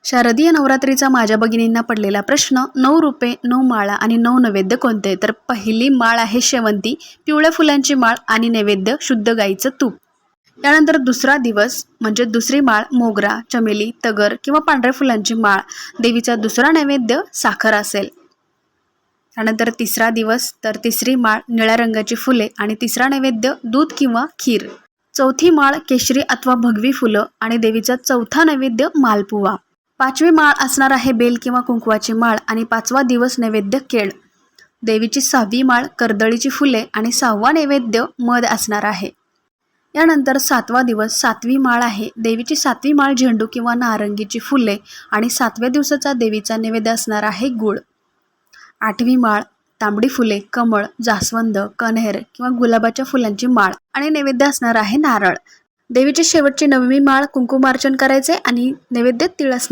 शारदीय नवरात्रीचा माझ्या भगिनींना पडलेला प्रश्न 9 रूपे 9 माळा आणि 9 नैवेद्य कोणते? तर पहिली माळ आहे शेवंती, पिवळ्या फुलांची माळ आणि नैवेद्य शुद्ध गाईचं तूप. त्यानंतर दुसरा दिवस म्हणजे दुसरी माळ मोगरा, चमेली, तगर किंवा पांढऱ्या फुलांची माळ. देवीचा दुसरा नैवेद्य साखर असेल. त्यानंतर तिसरा दिवस तर तिसरी माळ निळ्या रंगाची फुले आणि तिसरा नैवेद्य दूध किंवा खीर. चौथी माळ केशरी अथवा भगवी फुलं आणि देवीचा चौथा नैवेद्य मालपुवा. पाचवी माळ असणार आहे बेल किंवा कुंकवाची माळ आणि पाचवा दिवस नैवेद्य केळ. देवीची सहावी माळ कर्दळीची फुले आणि सहावा नैवेद्य मध असणार आहे. यानंतर सातवा दिवस सातवी माळ आहे. देवीची सातवी माळ झेंडू किंवा नारंगीची फुले आणि सातव्या दिवसाचा देवीचा नैवेद्य असणार आहे गुळ. आठवी माळ तांबडी फुले, कमळ, जास्वंद, कण्हेर किंवा गुलाबाच्या फुलांची माळ आणि नैवेद्य असणार आहे नारळ. देवीची शेवटची 9वी माळ कुंकुमार्चन करायचे आणि नैवेद्य तीळ असणार.